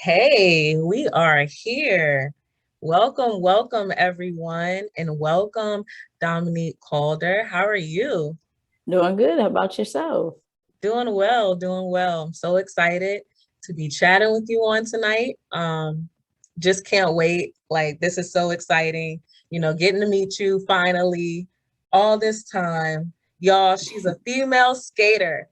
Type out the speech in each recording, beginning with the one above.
Okay, we are here. Welcome, welcome everyone, and welcome Dominique Calder. How are you? Doing good. How about yourself? Doing well, doing well. I'm so excited to be chatting with you on tonight. Just can't wait. Like this is so exciting. Getting to meet you finally all this time. Y'all, she's a female skater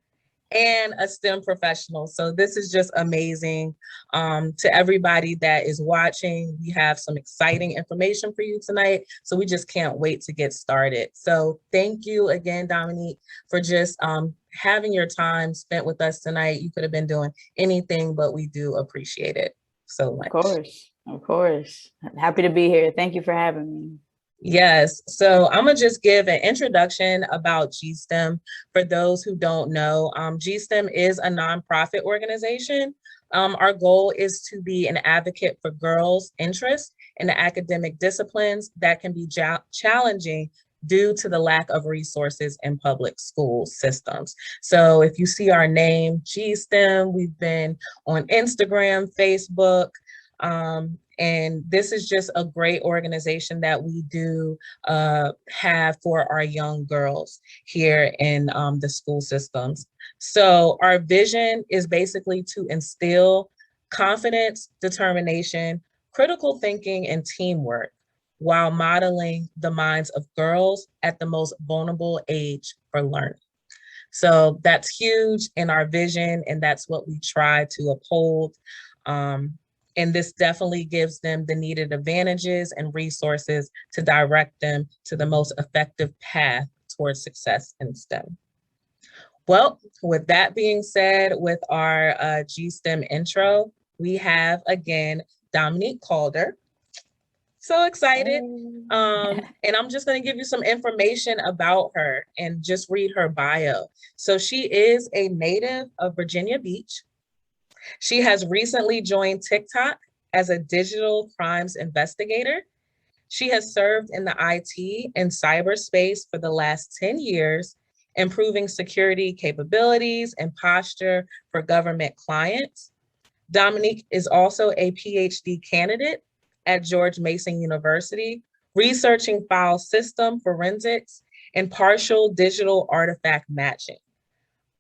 and a STEM professional. So this is just amazing. To everybody that is watching, we have some exciting information for you tonight. So we just can't wait to get started. So thank you again, Dominique, for just having your time spent with us tonight. You could have been doing anything, but we do appreciate it so Of much. course. Of course. Happy to be here. Thank you for having me. Yes. So I'm going to just give an introduction about GSTEM for those who don't know. GSTEM is a nonprofit organization. Our goal is to be an advocate for girls' interests in the academic disciplines that can be challenging due to the lack of resources in public school systems. So if you see our name, GSTEM, we've been on Instagram, Facebook, and this is just a great organization that we do have for our young girls here in the school systems. So our vision is basically to instill confidence, determination, critical thinking, and teamwork while modeling the minds of girls at the most vulnerable age for learning. So that's huge in our vision, and that's what we try to uphold. Um, and this definitely gives them the needed advantages and resources to direct them to the most effective path towards success in STEM. Well, with that being said, with our GSTEM intro, we have again Dominique Calder. So excited. And I'm just going to give you some information about her and just read her bio. So she is a native of Virginia Beach. She has recently joined TikTok as a digital crimes investigator. She has served in the IT and cyberspace for the last 10 years, improving security capabilities and posture for government clients. Dominique is also a PhD candidate at George Mason University, researching file system forensics and partial digital artifact matching.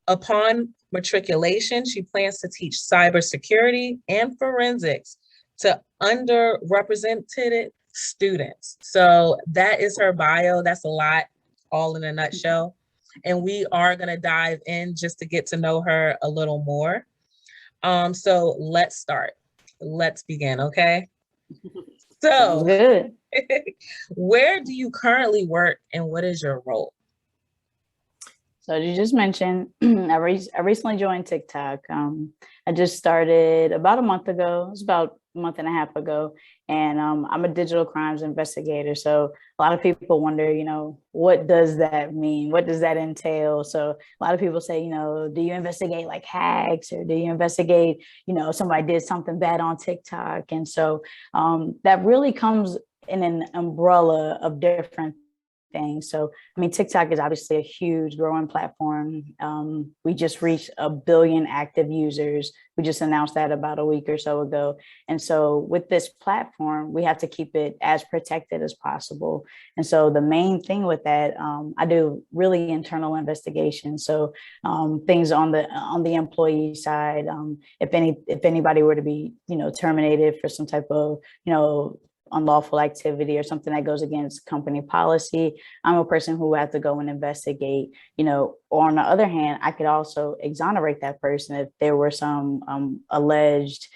Upon matriculation, she plans to teach cybersecurity and forensics to underrepresented students. So that is her bio. That's a lot, all in a nutshell. And we are going to dive in just to get to know her a little more. So let's start. Let's begin, okay? Sounds So, good. where do you currently work and what is your role? So as you just mentioned, I recently joined TikTok. I just started about a month ago. It was about a month and a half ago. And I'm a digital crimes investigator. So a lot of people wonder, what does that mean? What does that entail? So a lot of people say, do you investigate like hacks or do you investigate, somebody did something bad on TikTok? And so that really comes in an umbrella of different things. So, I mean, TikTok is obviously a huge growing platform. We just reached 1 billion active users. We just announced that about a week or so ago. And so with this platform, we have to keep it as protected as possible. And so the main thing with that, I do really internal investigations. So things on the employee side, if anybody were to be, terminated for some type of, unlawful activity or something that goes against company policy, I'm a person who has to go and investigate, or on the other hand, I could also exonerate that person if there were some alleged,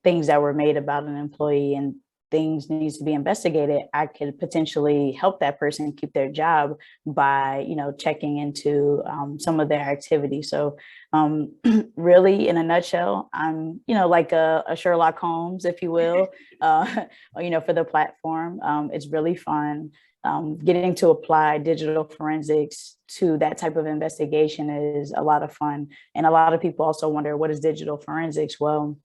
things that were made about an employee and things needs to be investigated. I could potentially help that person keep their job by, checking into some of their activity. So really, in a nutshell, I'm, like a Sherlock Holmes, if you will, for the platform. It's really fun. Getting to apply digital forensics to that type of investigation is a lot of fun. And a lot of people also wonder, what is digital forensics? Well,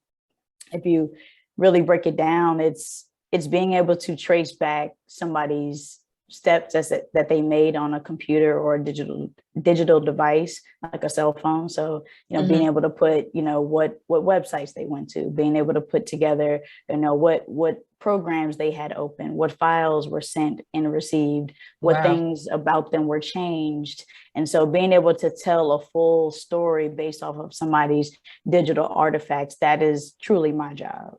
if you really break it down, it's being able to trace back somebody's steps that they made on a computer or a digital device, like a cell phone. So, being able to put, what websites they went to, being able to put together, what programs they had open, what files were sent and received, what things about them were changed. And so being able to tell a full story based off of somebody's digital artifacts, that is truly my job.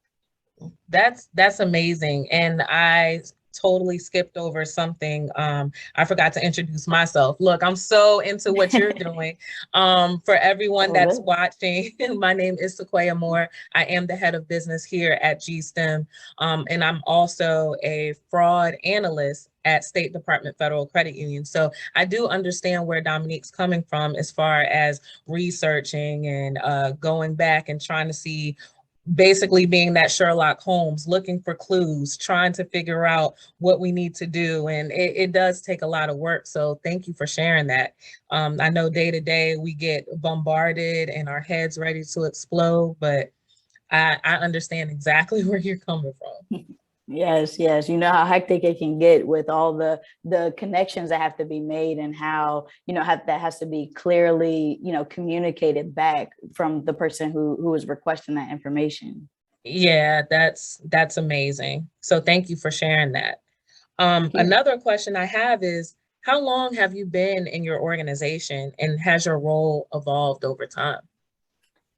That's amazing. And I totally skipped over something. I forgot to introduce myself. Look, I'm so into what you're doing. For everyone that's watching, my name is Sequoia Moore. I am the head of business here at GiSTEM. And I'm also a fraud analyst at State Department Federal Credit Union. So I do understand where Dominique's coming from as far as researching and going back and trying to see, basically being that Sherlock Holmes, looking for clues, trying to figure out what we need to do. And it does take a lot of work. So thank you for sharing that. I know day to day we get bombarded and our heads ready to explode, but I understand exactly where you're coming from. Yes. You know how hectic it can get with all the connections that have to be made, and how, that has to be clearly, communicated back from the person who is requesting that information. Yeah, that's amazing. So thank you for sharing that. Another question I have is, how long have you been in your organization, and has your role evolved over time?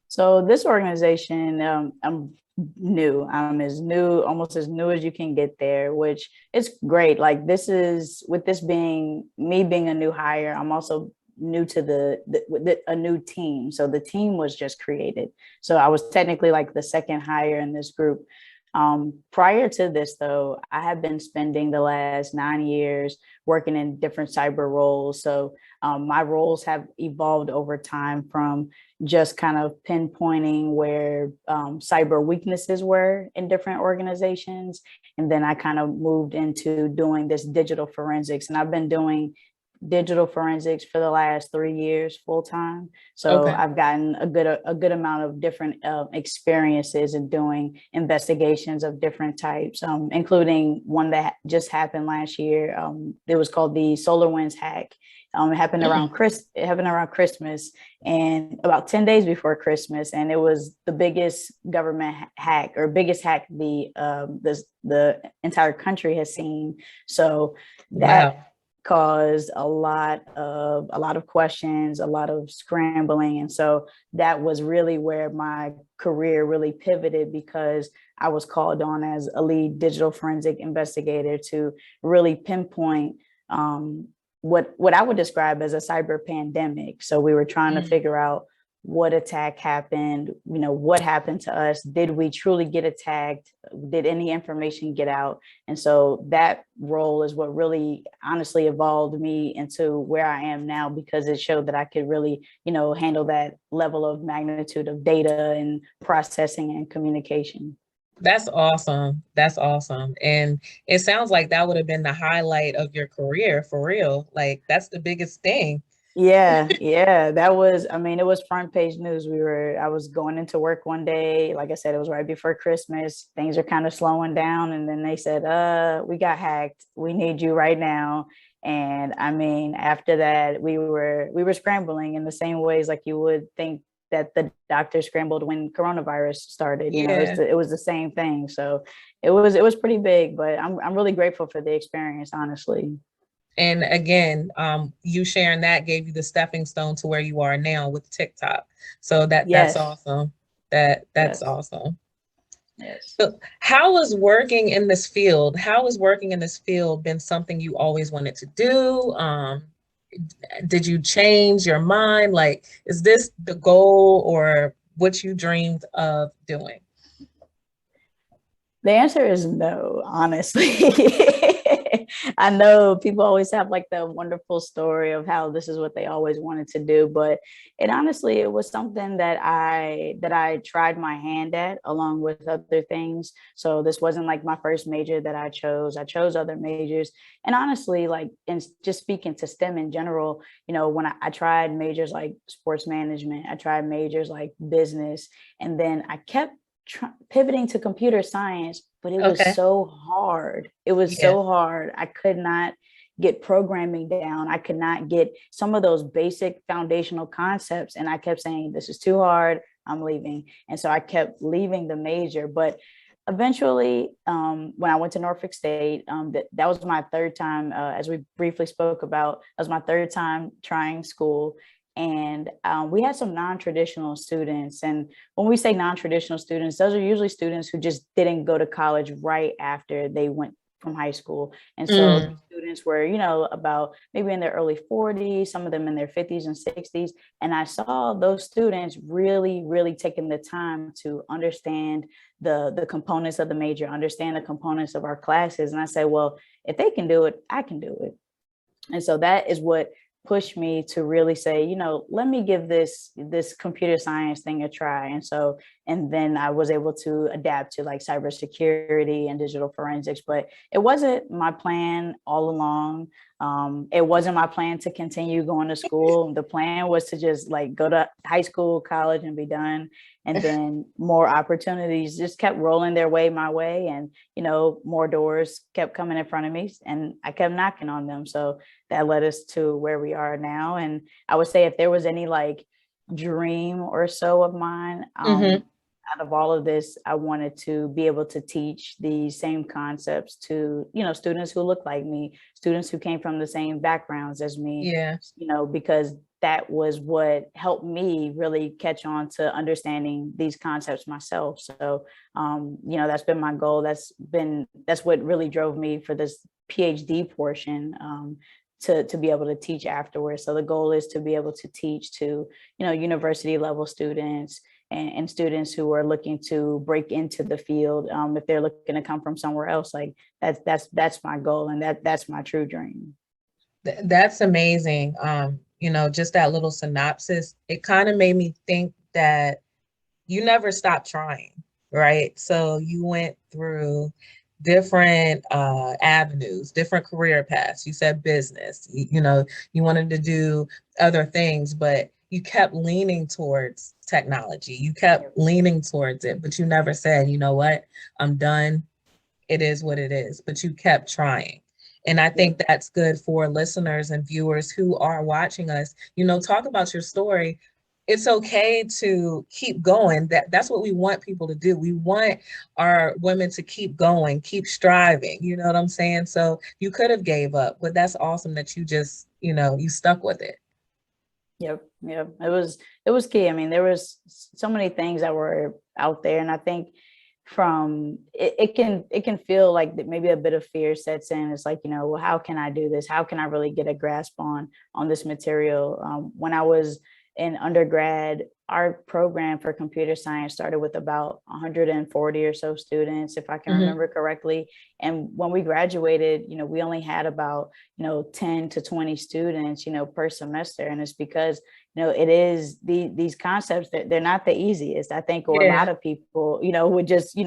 So this organization, I'm new. I'm almost as new as you can get there, which is great. Like, with this being me being a new hire, I'm also new to a new team. So the team was just created. So I was technically like the second hire in this group. Prior to this, though, I have been spending the last 9 years working in different cyber roles. So my roles have evolved over time, from just kind of pinpointing where cyber weaknesses were in different organizations. And then I kind of moved into doing this digital forensics. And I've been doing digital forensics for the last 3 years full time. So I've gotten a good amount of different experiences in doing investigations of different types, including one that just happened last year. It was called the SolarWinds hack. It happened around Christmas, and about 10 days before Christmas, and it was the biggest government hack, or biggest hack the entire country has seen. So that caused a lot of questions, a lot of scrambling. And so that was really where my career really pivoted, because I was called on as a lead digital forensic investigator to really pinpoint what I would describe as a cyber pandemic. So we were trying to figure out what attack happened, what happened to us. Did we truly get attacked? Did any information get out? And so that role is what really honestly evolved me into where I am now, because it showed that I could really, handle that level of magnitude of data and processing and communication. That's awesome. That's awesome. And it sounds like that would have been the highlight of your career, for real. Like, that's the biggest thing. Yeah. That was, it was front page news. I was going into work one day. Like I said, it was right before Christmas. Things are kind of slowing down. And then they said, we got hacked. We need you right now. And after that, we were scrambling in the same ways like you would think that the doctor scrambled when coronavirus started. It was the same thing. So it was pretty big, but I'm really grateful for the experience, honestly. And again, you sharing that gave you the stepping stone to where you are now with TikTok. So that's awesome. That's awesome. Yes. So how has working in this field been something you always wanted to do? Did you change your mind? Like, is this the goal or what you dreamed of doing? The answer is no, honestly. I know people always have like the wonderful story of how this is what they always wanted to do, but it was something that I tried my hand at along with other things. So this wasn't like my first major that I chose. I chose other majors. And honestly, like, and just speaking to STEM in general, when I tried majors like sports management, I tried majors like business, and then I kept pivoting to computer science, but it was so hard. It was so hard. I could not get programming down. I could not get some of those basic foundational concepts. And I kept saying, this is too hard, I'm leaving. And so I kept leaving the major. But eventually, when I went to Norfolk State, that was my third time, as we briefly spoke about, that was my third time trying school. And we had some non-traditional students. And when we say non-traditional students, those are usually students who just didn't go to college right after they went from high school. And so these students were, about maybe in their early 40s, some of them in their 50s and 60s. And I saw those students really, really taking the time to understand the components of the major, understand the components of our classes. And I said, well, if they can do it, I can do it. And so that is what pushed me to really say, let me give this computer science thing a try. And then I was able to adapt to like cybersecurity and digital forensics, but it wasn't my plan all along. It wasn't my plan to continue going to school. The plan was to just like go to high school, college, and be done. And then more opportunities just kept rolling their way my way. And, more doors kept coming in front of me and I kept knocking on them. So that led us to where we are now. And I would say if there was any like dream or so of mine, out of all of this, I wanted to be able to teach the same concepts to, students who look like me, students who came from the same backgrounds as me, because that was what helped me really catch on to understanding these concepts myself. So, that's been my goal. That's what really drove me for this PhD portion, to be able to teach afterwards. So the goal is to be able to teach to, university level students and students who are looking to break into the field. If they're looking to come from somewhere else, like that's my goal. And that's my true dream. That's amazing. Just that little synopsis, it kind of made me think that you never stopped trying, right? So you went through different avenues, different career paths. You said business, you wanted to do other things, but you kept leaning towards technology. You kept leaning towards it, but you never said, you know what, I'm done. It is what it is, but you kept trying. And I think that's good for listeners and viewers who are watching us. Talk about your story. It's okay to keep going. That's what we want people to do. We want our women to keep going, keep striving. You know what I'm saying? So you could have gave up, but that's awesome that you just, you stuck with it. Yep. It was key. I mean, there was so many things that were out there, and I think from it can feel like maybe a bit of fear sets in. It's like, well, how can I do this? How can I really get a grasp on this material? When I was in undergrad, our program for computer science started with about 140 or so students, if I can remember correctly. And when we graduated, we only had about, 10 to 20 students, per semester. And it's because, it is these concepts that they're not the easiest, I think, or a lot of people, would just,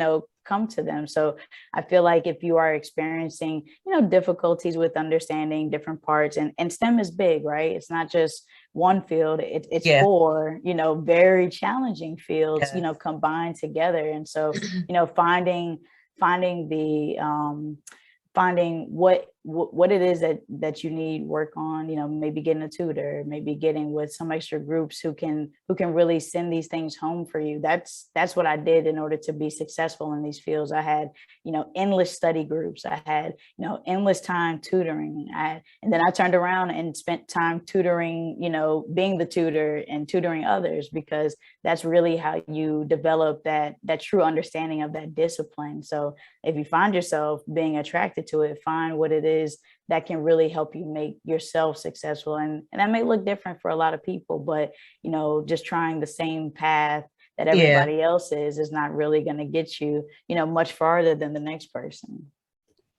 come to them. So I feel like if you are experiencing, difficulties with understanding different parts, and STEM is big, right? It's not just one field, it's four, very challenging fields, combined together. And so, finding the finding what it is that you need work on, maybe getting a tutor, maybe getting with some extra groups who can really send these things home for you. That's what I did in order to be successful in these fields. I had, endless study groups. I had, endless time tutoring. And then I turned around and spent time tutoring, being the tutor and tutoring others, because that's really how you develop that true understanding of that discipline. So if you find yourself being attracted to it, find what it is that can really help you make yourself successful. And that may look different for a lot of people, but, just trying the same path that everybody else is not really going to get you, much farther than the next person.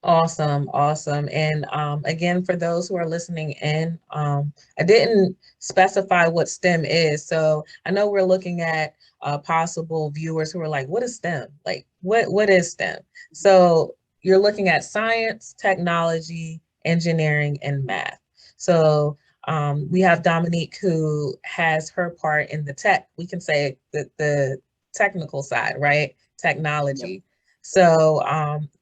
Awesome. And again, for those who are listening in, I didn't specify what STEM is. So I know we're looking at possible viewers who are like, what is STEM? Like, what is STEM? So you're looking at science, technology, engineering, and math. So we have Dominique, who has her part in the tech. We can say the technical side, right? Technology. So,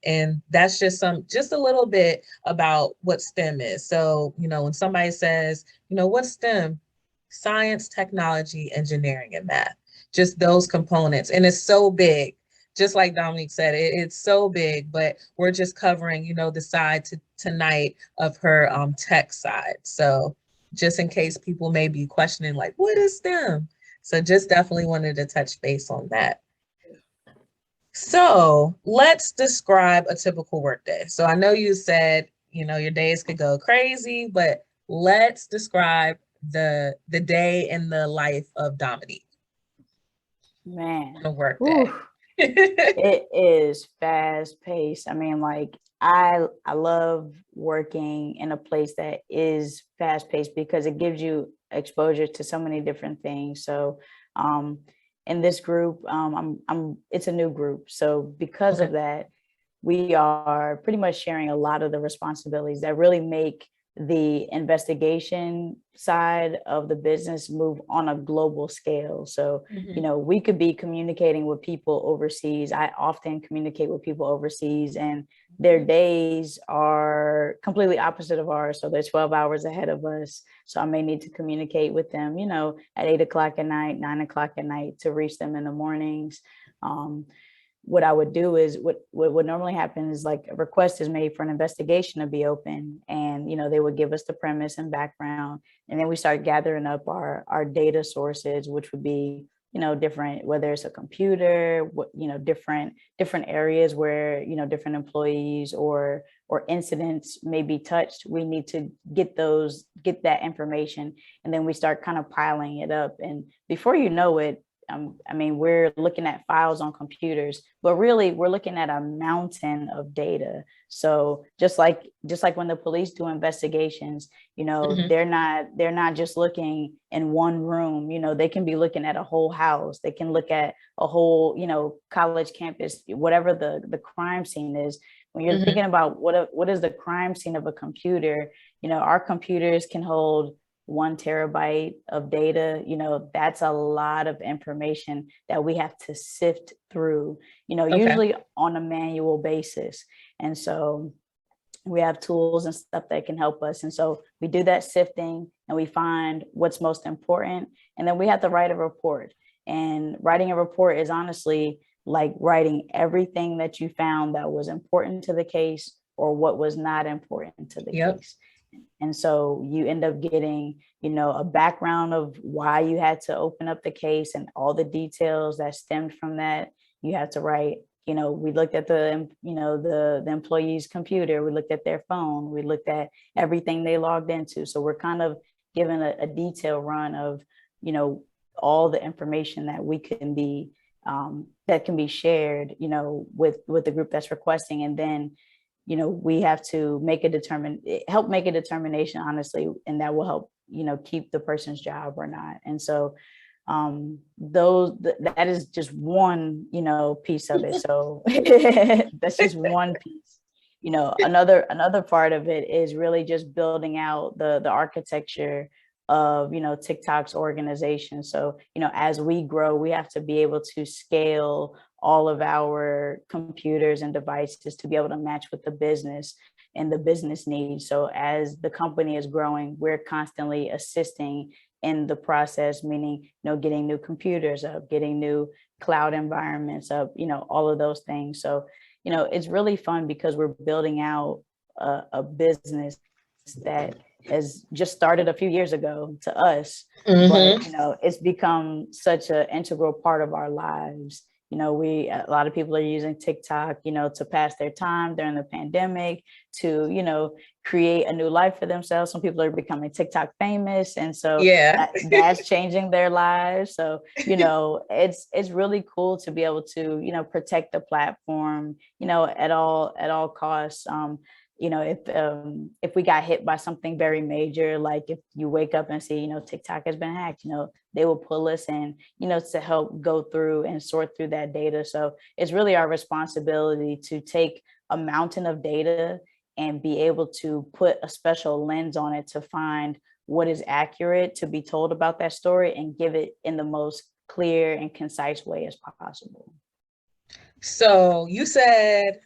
and that's just a little bit about what STEM is. So, when somebody says, what's STEM? Science, technology, engineering, and math, just those components. And it's so big, just like Dominique said, it's so big, but we're just covering, the side tonight of her tech side. So just in case people may be questioning, like, what is STEM? So just definitely wanted to touch base on that. So let's describe a typical workday. So I know you said, your days could go crazy, but let's describe the day in the life of Dominique Man, on a workday. it is fast paced. I mean, like I love working in a place that is fast paced because it gives you exposure to so many different things. So in this group, it's a new group. So because Okay. of that, we are pretty much sharing a lot of the responsibilities that really make the investigation side of the business move on a global scale. So, we could be communicating with people overseas. I often communicate with people overseas, and their days are completely opposite of ours. So they're 12 hours ahead of us. So I may need to communicate with them, at 8 o'clock at night, 9 o'clock at night to reach them in the mornings. What I would do is what normally happens is like a request is made for an investigation to be open, and they would give us the premise and background, and then we start gathering up our data sources, which would be different, whether it's a computer, different areas where different employees or incidents may be touched. We need to get that information, and then we start kind of piling it up, and before you know it, I mean, we're looking at files on computers, but really we're looking at a mountain of data. So just like when the police do investigations, they're not just looking in one room. They can be looking at a whole house. They can look at a whole, college campus, whatever the crime scene is. When you're thinking about what is the crime scene of a computer, our computers can hold 1 terabyte of data. That's a lot of information that we have to sift through, usually on a manual basis. And so we have tools and stuff that can help us. And so we do that sifting and we find what's most important. And then we have to write a report. And writing a report is honestly like writing everything that you found that was important to the case or what was not important to the case. And so you end up getting, a background of why you had to open up the case and all the details that stemmed from that. You have to write, we looked at the employee's computer, we looked at their phone, we looked at everything they logged into. So we're kind of given a detailed run of, all the information that we can be, that can be shared, with the group that's requesting. And then we have to help make a determination, honestly, and that will help, keep the person's job or not. And so that is just one, piece of it. So that's just one piece. Another part of it is really just building out the architecture of TikTok's organization. So as we grow, we have to be able to scale all of our computers and devices to be able to match with the business and the business needs. So as the company is growing, we're constantly assisting in the process, meaning getting new computers up, getting new cloud environments up, all of those things. So it's really fun because we're building out a business that has just started a few years ago to us, but it's become such an integral part of our lives. A lot of people are using TikTok, to pass their time during the pandemic, to, create a new life for themselves. Some people are becoming TikTok famous. And so that's changing their lives. So, it's really cool to be able to, protect the platform, at all costs. If we got hit by something very major, like if you wake up and see, TikTok has been hacked, they will pull us in, to help go through and sort through that data. So it's really our responsibility to take a mountain of data and be able to put a special lens on it to find what is accurate to be told about that story and give it in the most clear and concise way as possible. So you said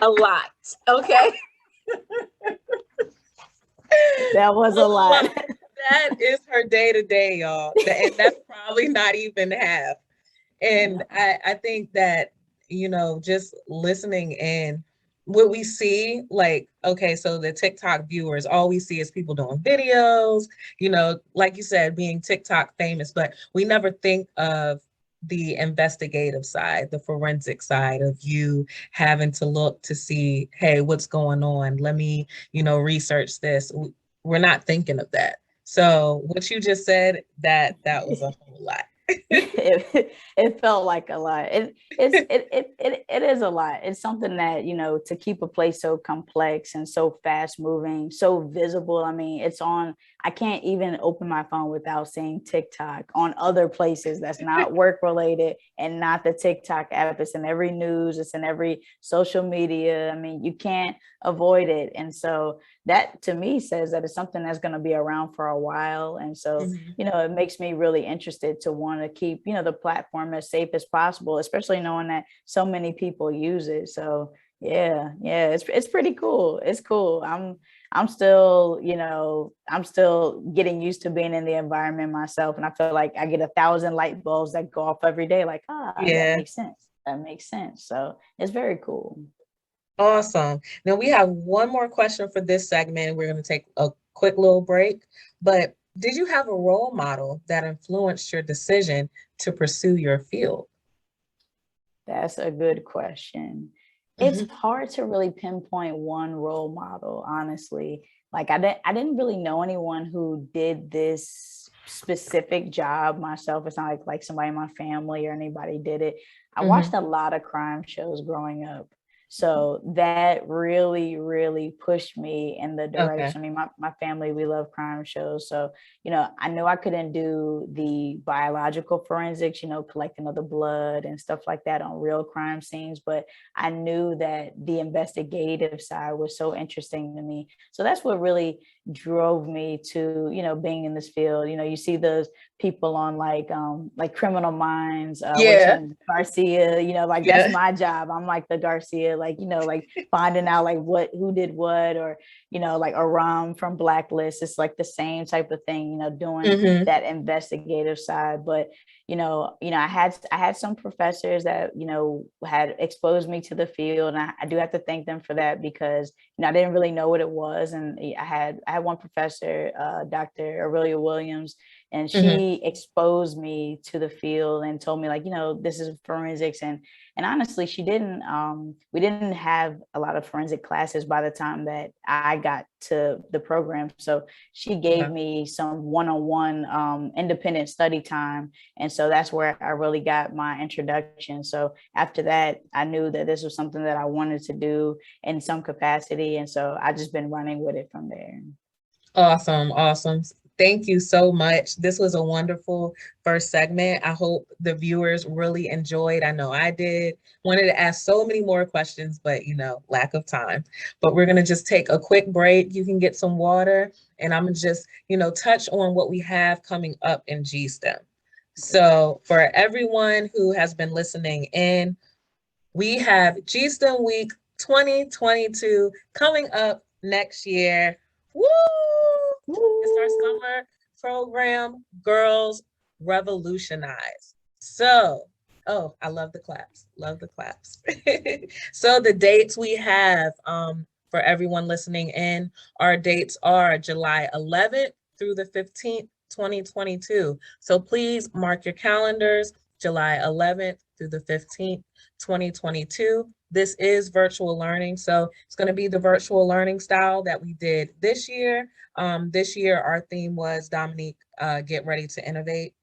a lot, okay? That was a lot. That is her day to day, y'all. And that's probably not even half. And I think that, just listening in, what we see, like, okay, so the TikTok viewers, all we see is people doing videos, like you said, being TikTok famous, but we never think of the investigative side, the forensic side of you having to look to see, hey, what's going on? Let me, research this. We're not thinking of that. So what you just said, that was a whole lot. It felt like a lot. It is a lot. It's something that, to keep a place so complex and so fast moving, so visible. I mean, I can't even open my phone without seeing TikTok on other places that's not work related and not the TikTok app. It's in every news, it's in every social media. I mean, you can't avoid it. And so that to me says that it's something that's going to be around for a while. And so, it makes me really interested to want to keep, the platform as safe as possible, especially knowing that so many people use it. So yeah, it's pretty cool. It's cool. I'm still, I'm still getting used to being in the environment myself. And I feel like I get 1,000 light bulbs that go off every day. Like, that makes sense. That makes sense. So it's very cool. Awesome. Now we have one more question for this segment. We're going to take a quick little break. But did you have a role model that influenced your decision to pursue your field? That's a good question. It's hard to really pinpoint one role model, honestly. Like I didn't really know anyone who did this specific job myself. It's not like somebody in my family or anybody did it. I watched a lot of crime shows growing up. So that really, really pushed me in the Okay. direction. I mean, my family, we love crime shows. So, I knew I couldn't do the biological forensics, collecting of the blood and stuff like that on real crime scenes. But I knew that the investigative side was so interesting to me. So that's what really drove me to, being in this field. You see those people on like Criminal Minds, what's her Yeah. name, Garcia, like that's Yeah. my job. I'm like the Garcia, like, like finding out like who did what, or, like Aram from Blacklist. It's like the same type of thing, doing that investigative side. But I had some professors that, had exposed me to the field. And I do have to thank them for that because, I didn't really know what it was. And I had one professor, Dr. Aurelia Williams, and she exposed me to the field and told me like, this is forensics. And honestly, we didn't have a lot of forensic classes by the time that I got to the program. So she gave me some one-on-one independent study time. And so that's where I really got my introduction. So after that, I knew that this was something that I wanted to do in some capacity. And so I just been running with it from there. Awesome. Awesome. Thank you so much. This was a wonderful first segment. I hope the viewers really enjoyed. I know I did. Wanted to ask so many more questions, but lack of time. But we're going to just take a quick break. You can get some water, and I'm going to just, touch on what we have coming up in GSTEM. So for everyone who has been listening in, we have GSTEM Week 2022 coming up next year. Woo! It's our summer program, Girls Revolutionize. So, oh, I love the claps. Love the claps. So the dates we have for everyone listening in, our dates are July 11th through the 15th, 2022. So please mark your calendars, July 11th through the 15th, 2022. This is virtual learning. So it's going to be the virtual learning style that we did this year. This year, our theme was Dominique, get ready to innovate.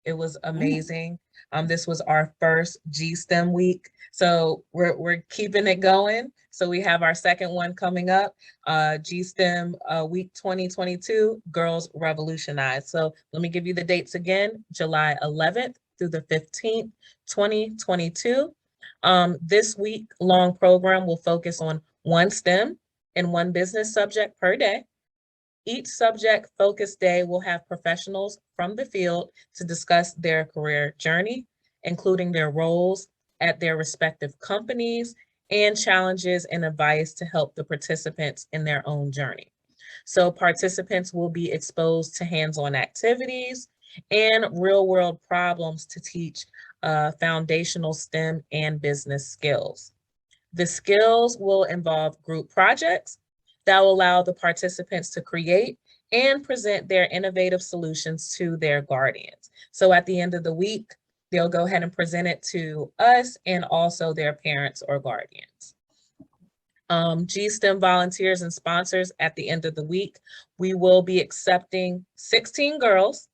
It was amazing. This was our first GSTEM week. So we're keeping it going. So we have our second one coming up, GSTEM week 2022, Girls Revolutionize. So let me give you the dates again, July 11th through the 15th, 2022. This week long program will focus on one STEM and one business subject per day. Each subject focused day will have professionals from the field to discuss their career journey. including their roles at their respective companies and challenges and advice to help the participants in their own journey. So participants will be exposed to hands-on activities and real-world problems to teach foundational STEM and business skills. The skills will involve group projects that will allow the participants to create and present their innovative solutions to their guardians. So at the end of the week, they'll go ahead and present it to us and also their parents or guardians. GiSTEM volunteers and sponsors at the end of the week, we will be accepting 16 girls.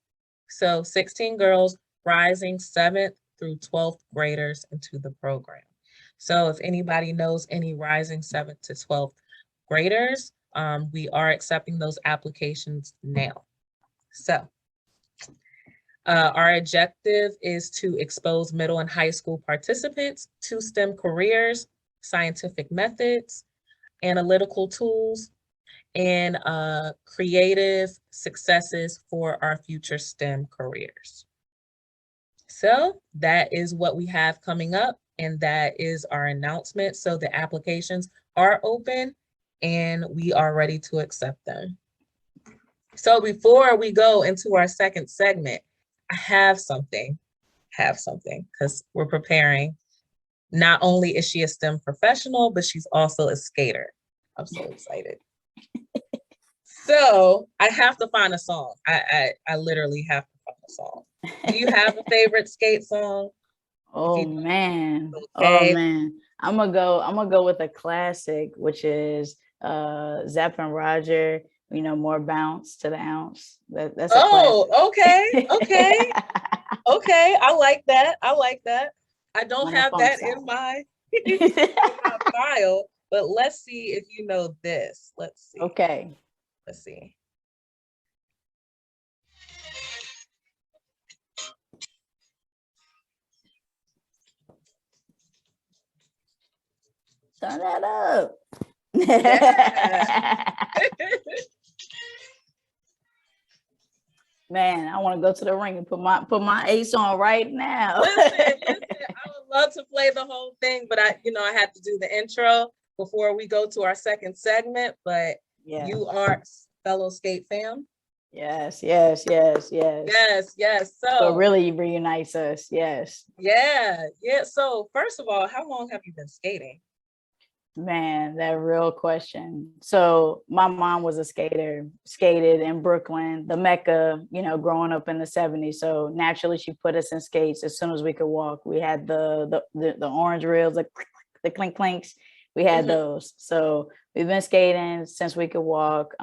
So 16 girls rising 7th through 12th graders into the program. So if anybody knows any rising 7th to 12th graders, we are accepting those applications now. So our objective is to expose middle and high school participants to STEM careers, scientific methods, analytical tools, and creative successes for our future STEM careers. So that is what we have coming up, and that is our announcement. So the applications are open and we are ready to accept them. So before we go into our second segment, I have something because we're preparing. Not only is she a STEM professional, but she's also a skater. I'm so excited. So I have to find a song. I literally have to find a song. Do you have a favorite skate song? Oh man. Okay. Oh man. I'm gonna go with a classic, which is Zapp and Roger, you know, more bounce to the ounce. That's a classic. Okay. Okay. I like that. I don't have that in my file, but let's see if you know this. Let's see. Okay. Let's see. Turn that up. Yeah. Man, I want to go to the ring and put my ace on right now. Listen, I would love to play the whole thing, but I had to do the intro before we go to our second segment. But yeah. You are fellow skate fam. Yes. Yes. So it really reunites us. Yes. Yeah. So first of all, how long have you been skating? Man, that real question. So my mom was a skater, skated in Brooklyn, the Mecca, you know, growing up in the 70s. So naturally she put us in skates as soon as we could walk. We had the orange reels, the clink clinks. We had those. So we've been skating since we could walk.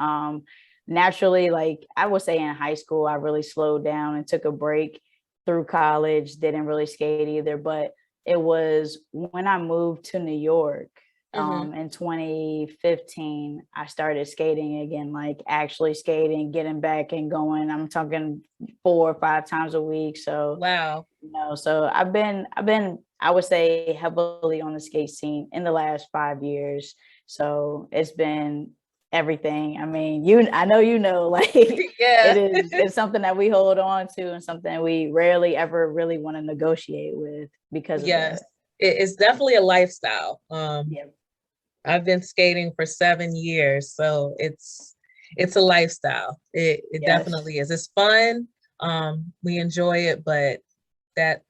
Naturally, like I would say in high school, I really slowed down and took a break through college, didn't really skate either. But it was when I moved to New York, in 2015, I started skating again, like actually skating, getting back and going. I'm talking 4 or 5 times a week. So wow, you know, so I've been, I would say heavily on the skate scene in the last 5 years. So it's been everything. I mean, I know, like yeah. it's something that we hold on to and something we rarely ever really want to negotiate with because of that. It's definitely a lifestyle. Yeah. I've been skating for 7 years, so it's a lifestyle. It definitely is. It's fun. We enjoy it, but that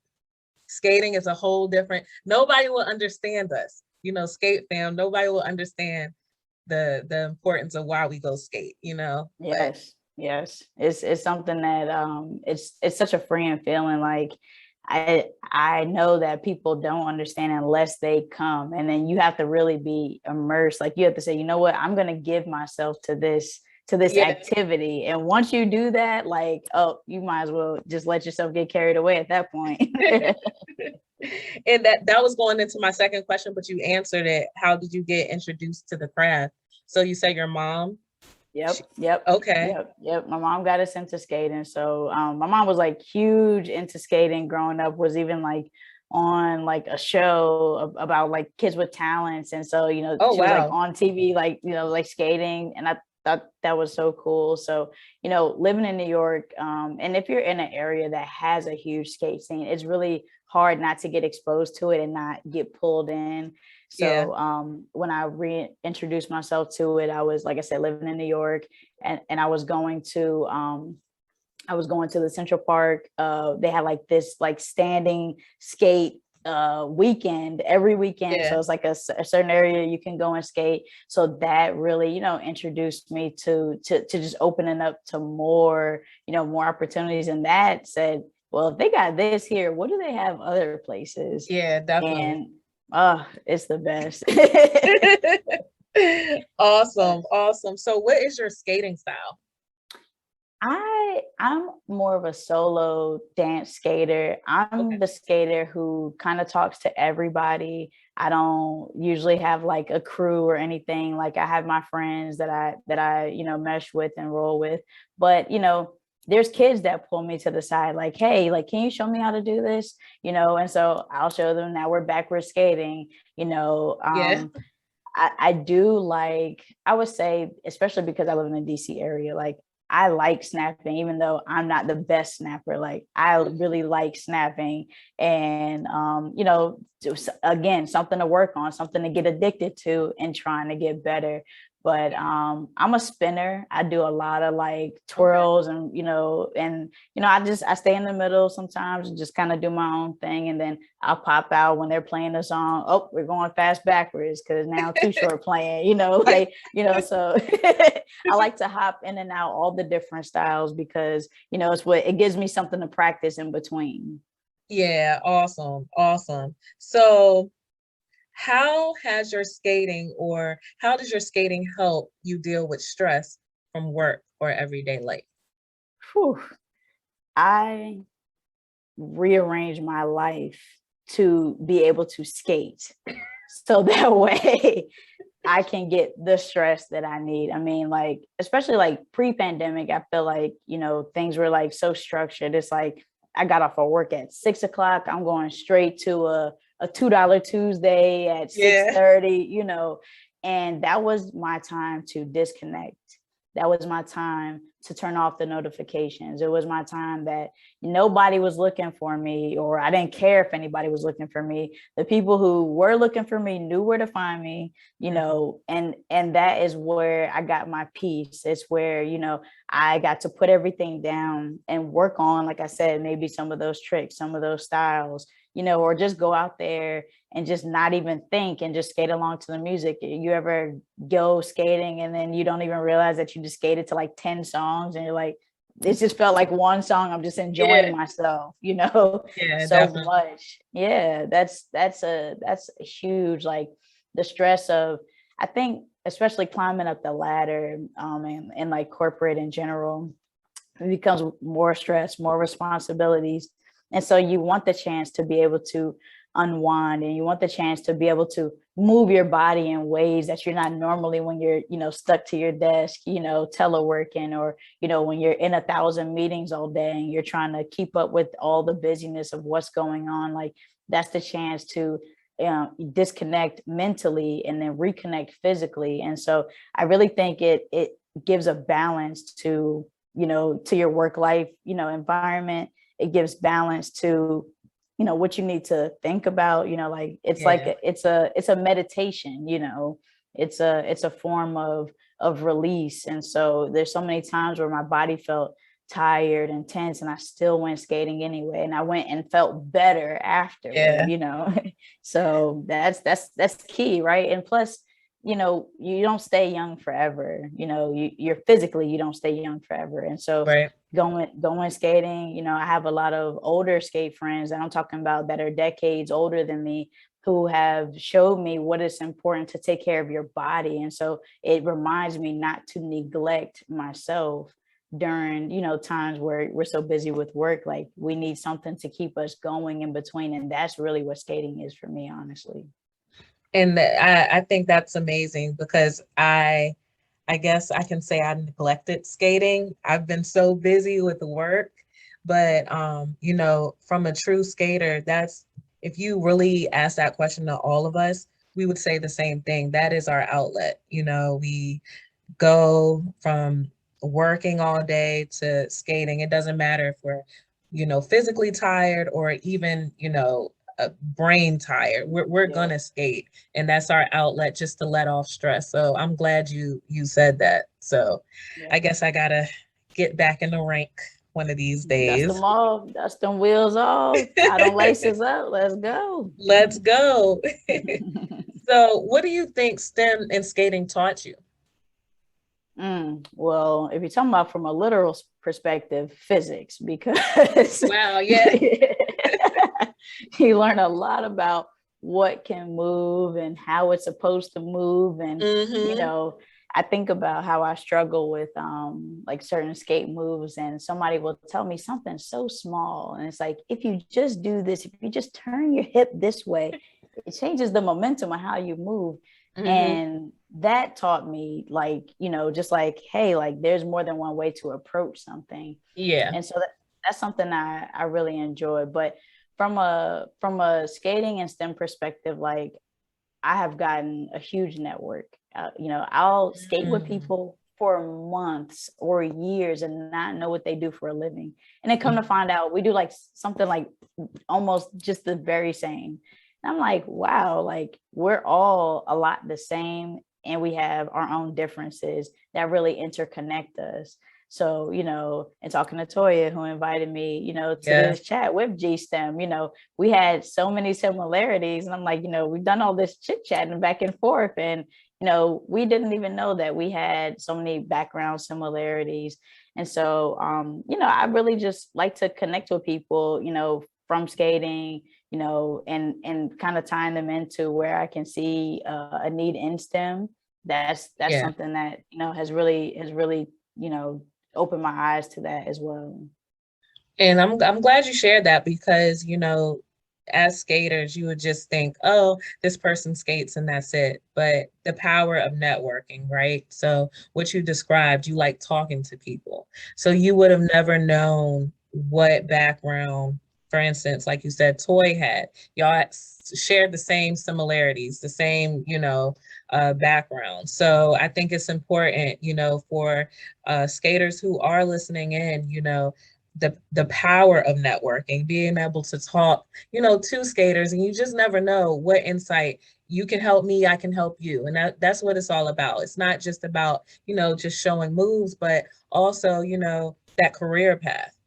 skating is a whole different. Nobody will understand us, skate fam. Nobody will understand the importance of why we go skate. Yes, yes. It's something that it's such a freeing feeling. Like I know that people don't understand unless they come, and then you have to really be immersed. Like you have to say, you know what, I'm going to give myself to this activity. And once you do that, like, oh, you might as well just let yourself get carried away at that point. And that was going into my second question, but you answered it. How did you get introduced to the craft? So you say your mom? Yep. Okay. Yep. My mom got us into skating. So my mom was like huge into skating growing up, was even like on like a show about like kids with talents. And so, she was like on TV, like, like skating. And I thought that was so cool. So, living in New York, and if you're in an area that has a huge skate scene, it's really hard not to get exposed to it and not get pulled in. Yeah. So when I reintroduced myself to it, I was, like I said, living in New York, and I was going to the Central Park. They had like this like standing skate weekend every weekend. Yeah. So it's like a certain area you can go and skate. So that really, introduced me to just opening up to more, more opportunities. And that said, well, if they got this here, what do they have other places? Yeah, definitely. And it's the best. Awesome. Awesome. So what is your skating style? I'm more of a solo dance skater. I'm Okay. the skater who kind of talks to everybody. I don't usually have like a crew or anything. Like I have my friends that I mesh with and roll with. But there's kids that pull me to the side, like, hey, like, can you show me how to do this? And so I'll show them. Now we're backward skating, Yeah. I do like, I would say, especially because I live in the DC area, like I like snapping, even though I'm not the best snapper. Like I really like snapping, and just, again, something to work on, something to get addicted to, and trying to get better. But I'm a spinner. I do a lot of like Okay. twirls, I stay in the middle sometimes and just kind of do my own thing, and then I'll pop out when they're playing a song. Oh, we're going fast backwards because now Too Short playing. So I like to hop in and out all the different styles because it gives me something to practice in between. Yeah, awesome. Awesome. So how has your skating or how does your skating help you deal with stress from work or everyday life? Whew. I rearrange my life to be able to skate. So that way I can get the stress that I need. I mean, like, especially like pre-pandemic, I feel like, things were like so structured. It's like I got off of work at 6 o'clock. I'm going straight to a $2 Tuesday at Yeah. 6:30, and that was my time to disconnect. That was my time to turn off the notifications. It was my time that nobody was looking for me, or I didn't care if anybody was looking for me. The people who were looking for me knew where to find me, and that is where I got my peace. It's where, I got to put everything down and work on, like I said, maybe some of those tricks, some of those styles, or just go out there and just not even think and just skate along to the music. You ever go skating and then you don't even realize that you just skated to like 10 songs and you're like, it just felt like one song. I'm just enjoying Yeah. myself, Yeah, so definitely. much. Yeah, that's a huge, like the stress of, I think, especially climbing up the ladder, and like corporate in general, it becomes more stress, more responsibilities. And so you want the chance to be able to unwind, and you want the chance to be able to move your body in ways that you're not normally when you're, stuck to your desk, teleworking, or, when you're in 1,000 meetings all day and you're trying to keep up with all the busyness of what's going on. Like that's the chance to disconnect mentally and then reconnect physically. And so I really think it gives a balance to, to your work life, environment. It gives balance to, what you need to think about, like it's like Yeah. it's a meditation, it's a form of release. And so there's so many times where my body felt tired and tense, and I still went skating anyway, and I went and felt better afterward. Yeah. So that's key, right? And plus, you don't stay young forever. You're physically, you don't stay young forever. And so Right. going skating, I have a lot of older skate friends that I'm talking about that are decades older than me, who have showed me what is important to take care of your body. And so it reminds me not to neglect myself during, times where we're so busy with work. Like we need something to keep us going in between. And that's really what skating is for me, honestly. And I think that's amazing because I guess I can say I neglected skating. I've been so busy with the work, but from a true skater, that's if you really ask that question to all of us, we would say the same thing. That is our outlet. We go from working all day to skating. It doesn't matter if we're you know, physically tired or even, you know, brain tired. We're Yeah. gonna skate, and that's our outlet just to let off stress. So I'm glad you said that. So Yeah. I guess I gotta get back in the rink one of these Dust them days. off, dust them wheels off, tie them laces up. Let's go. Let's go. So what do you think STEM and skating taught you? Well, if you're talking about from a literal perspective, physics, because Wow, yeah. you learn a lot about what can move and how it's supposed to move. And, you Mm-hmm. know, I think about how I struggle with like certain skate moves, and somebody will tell me something so small. And it's like, if you just do this, if you just turn your hip this way, it changes the momentum of how you move. Mm-hmm. And that taught me, like, you know, just like, hey, like there's more than one way to approach something. Yeah. And so that's something I really enjoy. But from a skating and STEM perspective, like I have gotten a huge network. You know, I'll skate with Mm-hmm. people for months or years and not know what they do for a living. And then come to find out we do like something like almost just the very same. And I'm like, wow, like we're all a lot the same, and we have our own differences that really interconnect us. So, you know, and talking to Toya, who invited me, you know, to Yeah. this chat with GSTEM, you know, we had so many similarities. And I'm like, you know, we've done all this chit chatting back and forth. And, you know, we didn't even know that we had so many background similarities. And so, you know, I really just like to connect with people, you know, from skating, you know, and kind of tying them into where I can see a need in STEM. That's Yeah. something that, you know, has really, you know, opened my eyes to that as well. And I'm glad you shared that because, you know, as skaters, you would just think, oh, this person skates and that's it. But the power of networking, right? So what you described, you like talking to people. So you would have never known what background, for instance, like you said, Toy had. Y'all shared the same similarities, the same, you know, background. So I think it's important, you know, for skaters who are listening in, you know, the power of networking, being able to talk, you know, to skaters, and you just never know what insight you can help me, I can help you. And that's what it's all about. It's not just about, you know, just showing moves, but also, you know, that career path.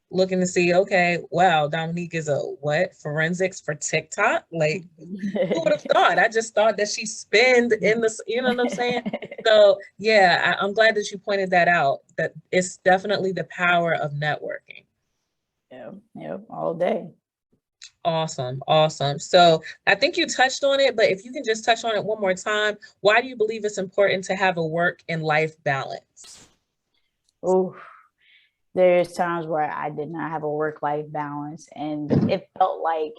Looking to see, okay, wow, Dominique is a what? Forensics for TikTok? Like, who would have thought? I just thought that she spend in the, you know what I'm saying? So yeah, I'm glad that you pointed that out, that it's definitely the power of networking. Yeah, yeah, all day. Awesome, awesome. So I think you touched on it, but if you can just touch on it one more time, why do you believe it's important to have a work and life balance? Oh, there's times where I did not have a work-life balance, and it felt like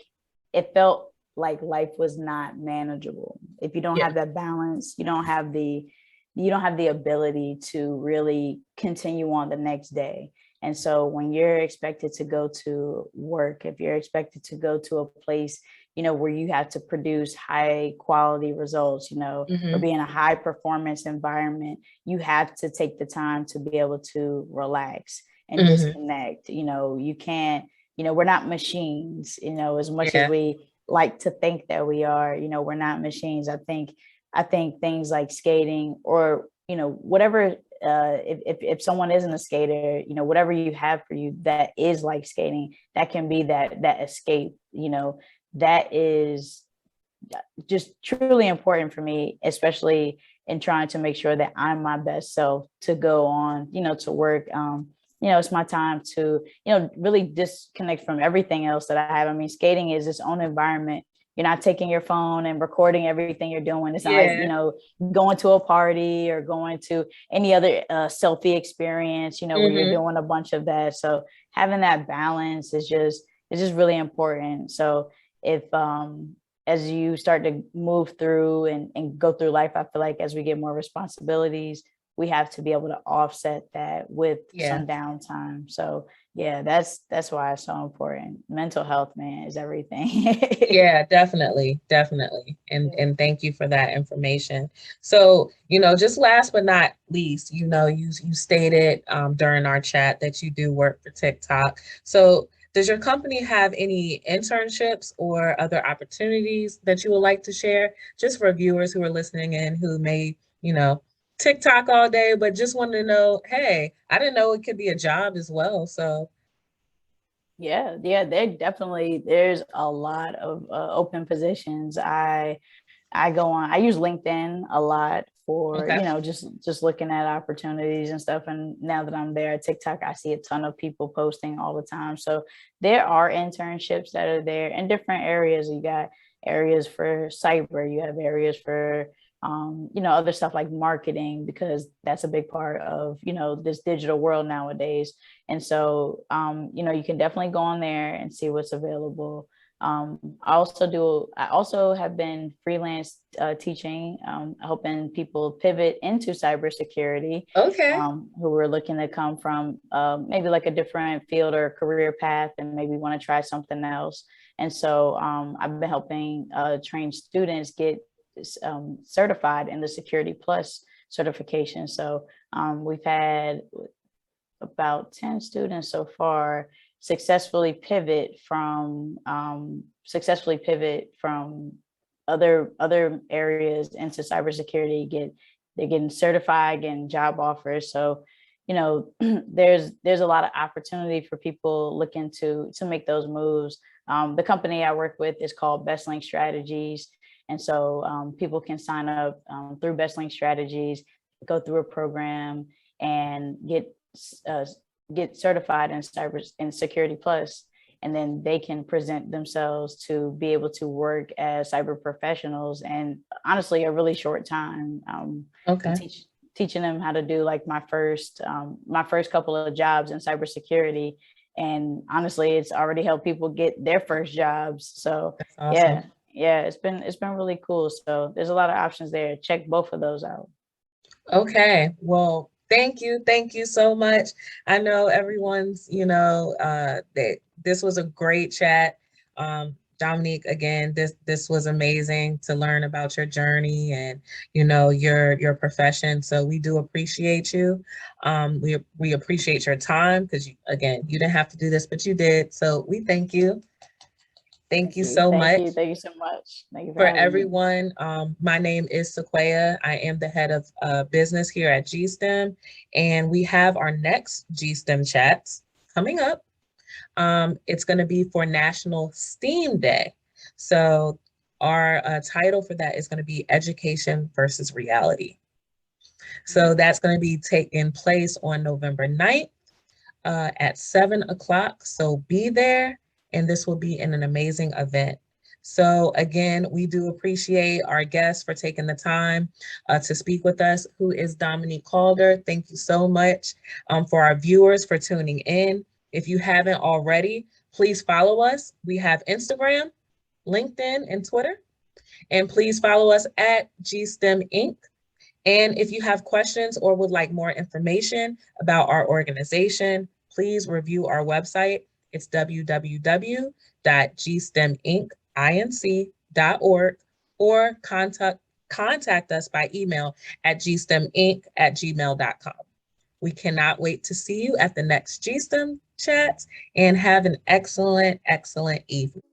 life was not manageable. If you don't Yeah. have that balance, you don't have the ability to really continue on the next day. And so when you're expected to go to work, if you're expected to go to a place, you know, where you have to produce high quality results, you know, or Hmm. be in a high performance environment, you have to take the time to be able to relax and Hmm. disconnect. You know, you can't, you know, we're not machines, you know, as much as Yeah. we like to think that we are, you know, we're not machines. I think things like skating, or, you know, whatever, if someone isn't a skater, you know, whatever you have for you that is like skating, that can be that escape, you know, that is just truly important for me, especially in trying to make sure that I'm my best self to go on, you know, to work. You know, it's my time to, you know, really disconnect from everything else that I have. I mean, skating is its own environment. You're not taking your phone and recording everything you're doing. It's not like, you Yeah. know, going to a party or going to any other selfie experience, you know, where you're Hmm. doing a bunch of that. So having that balance is just really important. So if as you start to move through and go through life, I feel like as we get more responsibilities, we have to be able to offset that with Yeah. some downtime. So yeah, that's why it's so important. Mental health, man, is everything. Yeah, definitely, definitely. And Yeah. and thank you for that information. So, you know, just last but not least, you know, you stated during our chat that you do work for TikTok. So Does your company have any internships or other opportunities that you would like to share, just for viewers who are listening in who may, TikTok all day, but just want to know, hey, I didn't know it could be a job as well. So, Yeah, there's a lot of open positions. I use LinkedIn a lot for, okay. just looking at opportunities and stuff. And now that I'm there at TikTok, I see a ton of people posting all the time. So there are internships that are there in different areas. You got areas for cyber, you have areas for other stuff like marketing, because that's a big part of, this digital world nowadays. And so, you can definitely go on there and see what's available. I also have been freelance teaching, helping people pivot into cybersecurity, Okay. who were looking to come from maybe like a different field or career path and maybe want to try something else. And so I've been helping train students get certified in the Security Plus certification. So we've had about 10 students so far successfully pivot from other areas into cybersecurity. They're getting certified, getting job offers. So there's a lot of opportunity for people looking to make those moves. The company I work with is called BestLink Strategies, and so people can sign up through BestLink Strategies, go through a program, and get certified in Security Plus, and then they can present themselves to be able to work as cyber professionals, and honestly a really short time. Okay. Teaching them how to do like my first couple of jobs in cybersecurity, and honestly it's already helped people get their first jobs. So That's awesome. yeah, it's been really cool. So there's a lot of options there. Check both of those out. Okay. Well, thank you. Thank you so much. I know everyone's, that this was a great chat. Dominique, again, this was amazing to learn about your journey and, your profession. So we do appreciate you. We appreciate your time because you didn't have to do this, but you did. So we thank you. Thank you so much. Thank you so much. Thank you for For having me. everyone, my name is Sequoia. I am the head of business here at GiSTEM, and we have our next GiSTEM chats coming up. It's going to be for National STEAM Day. So our title for that is going to be Education versus Reality. So that's going to be taking place on November 9th at 7 o'clock. So be there, and this will be in an amazing event. So again, we do appreciate our guests for taking the time to speak with us, who is Dominique Calder. Thank you so much for our viewers for tuning in. If you haven't already, please follow us. We have Instagram, LinkedIn, and Twitter. And please follow us at GSTEM Inc. And if you have questions or would like more information about our organization, please review our website. It's www.gsteminc.org, or contact us by email at gsteminc@gmail.com. We cannot wait to see you at the next GSTEM chats, and have an excellent, excellent evening.